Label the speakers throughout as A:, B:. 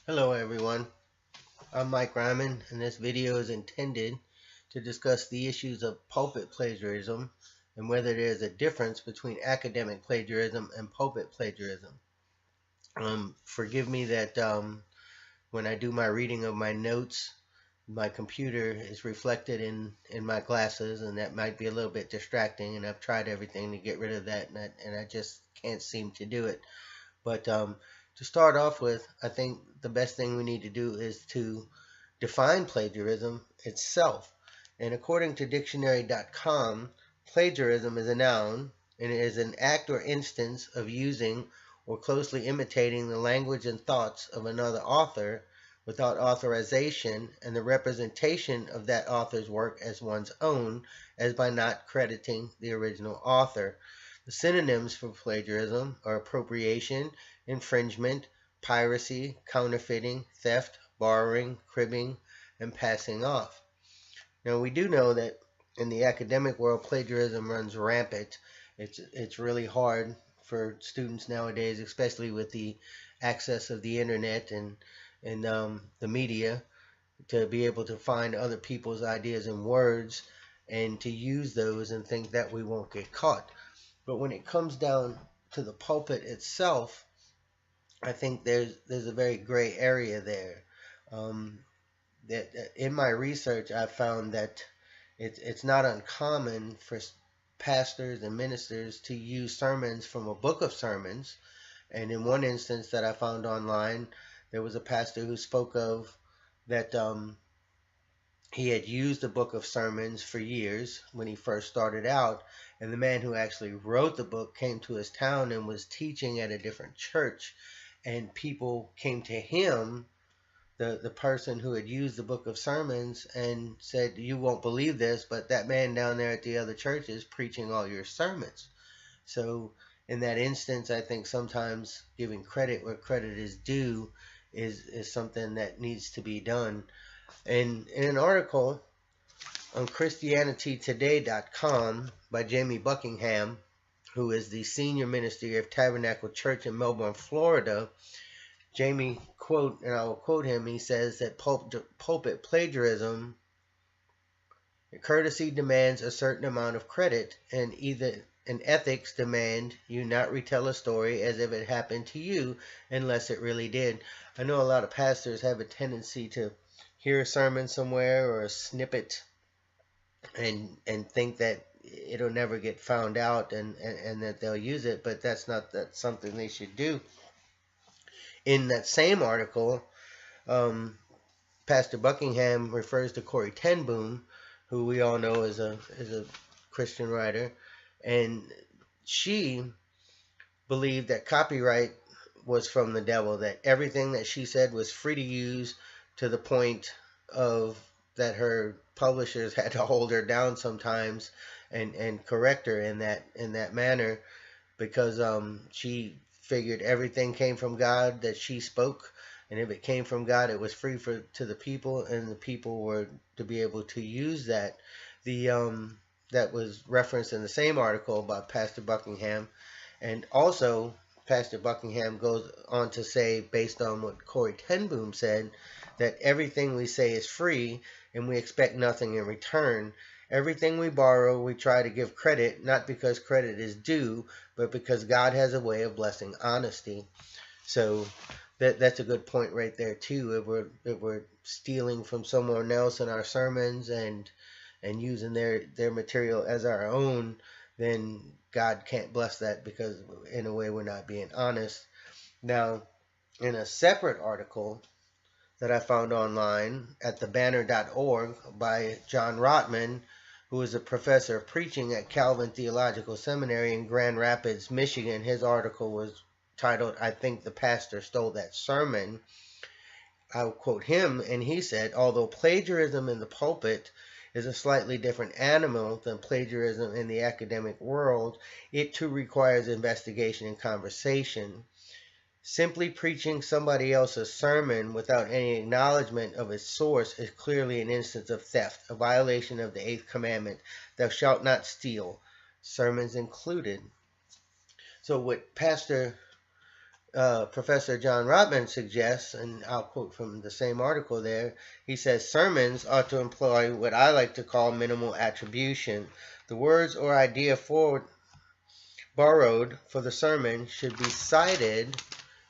A: Hello everyone, I'm Mike Ryman, and this video is intended to discuss the issues of pulpit plagiarism and whether there is a difference between academic plagiarism and pulpit plagiarism. Forgive me that when I do my reading of my notes, my computer is reflected in my glasses, and that might be a little bit distracting, and I've tried everything to get rid of that, and I just can't seem to do it. But to start off with, I think the best thing we need to do is to define plagiarism itself. And according to dictionary.com, plagiarism is a noun and it is an act or instance of using or closely imitating the language and thoughts of another author without authorization and the representation of that author's work as one's own, as by not crediting the original author. The synonyms for plagiarism are appropriation, infringement, piracy, counterfeiting, theft, borrowing, cribbing, and passing off. Now, we do know that in the academic world, plagiarism runs rampant. It's really hard for students nowadays, especially with the access of the internet and the media, to be able to find other people's ideas and words and to use those and think that we won't get caught. But when it comes down to the pulpit itself, I think there's a very gray area there. That in my research, I found that it's not uncommon for pastors and ministers to use sermons from a book of sermons. And in one instance that I found online, there was a pastor who spoke of that he had used the book of sermons for years when he first started out, and the man who actually wrote the book came to his town and was teaching at a different church, and people came to him, the person who had used the book of sermons, and said, "You won't believe this, but that man down there at the other church is preaching all your sermons." So in that instance, I think sometimes giving credit where credit is due is something that needs to be done. And in an article on ChristianityToday.com by Jamie Buckingham, who is the senior minister of Tabernacle Church in Melbourne, Florida, Jamie, quote, and I will quote him, he says that pulpit plagiarism, courtesy demands a certain amount of credit, and ethics demand you not retell a story as if it happened to you unless it really did. I know a lot of pastors have a tendency to hear a sermon somewhere or a snippet and think that it'll never get found out and that they'll use it, but that's something they should do. In that same article, Pastor Buckingham refers to Corrie ten Boom, who we all know is a Christian writer, and she believed that copyright was from the devil, that everything that she said was free to use, to the point of that her publishers had to hold her down sometimes and correct her in that manner, because she figured everything came from God that she spoke, and if it came from God, it was free to the people, and the people were to be able to use that. That was referenced in the same article by Pastor Buckingham. And also, Pastor Buckingham goes on to say, based on what Corrie ten Boom said, that everything we say is free and we expect nothing in return. Everything we borrow, we try to give credit, not because credit is due, but because God has a way of blessing honesty. So that's a good point right there too. If we're stealing from someone else in our sermons and using their material as our own, then God can't bless that, because in a way we're not being honest. Now, in a separate article that I found online at thebanner.org by John Rotman, who is a professor of preaching at Calvin Theological Seminary in Grand Rapids, Michigan. His article was titled, "I Think the Pastor Stole That Sermon." I'll quote him, and he said, "Although plagiarism in the pulpit is a slightly different animal than plagiarism in the academic world, it too requires investigation and conversation. Simply preaching somebody else's sermon without any acknowledgement of its source is clearly an instance of theft, a violation of the 8th commandment, thou shalt not steal, sermons included." So what Pastor Professor John Rotman suggests, and I'll quote from the same article there, he says sermons ought to employ what I like to call minimal attribution. The words or idea borrowed for the sermon should be cited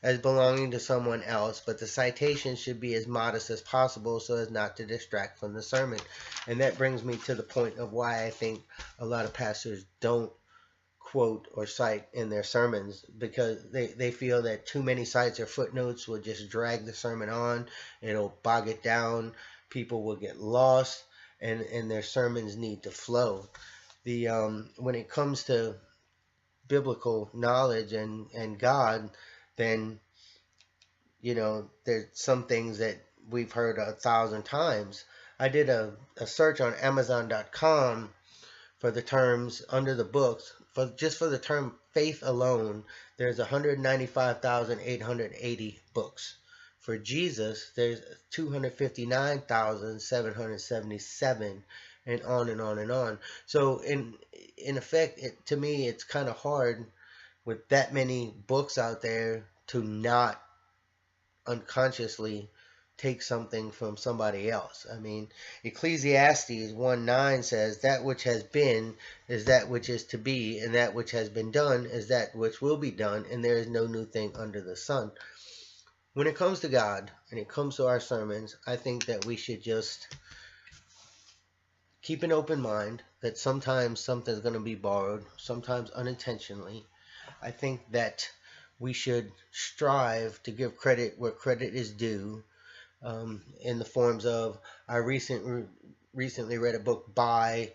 A: as belonging to someone else, but the citation should be as modest as possible so as not to distract from the sermon. And that brings me to the point of why I think a lot of pastors don't quote or cite in their sermons, because they feel that too many cites or footnotes will just drag the sermon on. It'll bog it down. People will get lost, and their sermons need to flow. When it comes to biblical knowledge and God, then there's some things that we've heard 1,000 times. I did a search on Amazon.com for the terms under the books. Just for the term faith alone, there's 195,880 books. For Jesus, there's 259,777, and on and on and on. So in effect, to me, it's kind of hard with that many books out there to not unconsciously take something from somebody else. I mean, Ecclesiastes 1:9 says, "That which has been is that which is to be, and that which has been done is that which will be done, and there is no new thing under the sun." When it comes to God and it comes to our sermons, I think that we should just keep an open mind that sometimes something's going to be borrowed, sometimes unintentionally. I think that we should strive to give credit where credit is due, in the forms of, I recently read a book by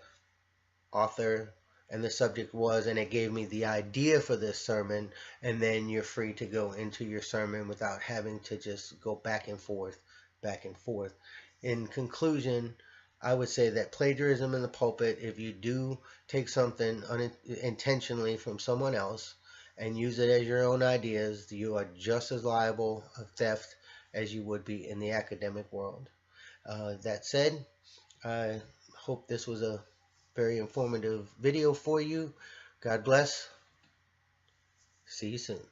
A: author, and the subject was, and it gave me the idea for this sermon, and then you're free to go into your sermon without having to just go back and forth. In conclusion, I would say that plagiarism in the pulpit, if you do take something unintentionally from someone else and use it as your own ideas, you are just as liable of theft as you would be in the academic world. That said, I hope this was a very informative video for you. God bless. See you soon.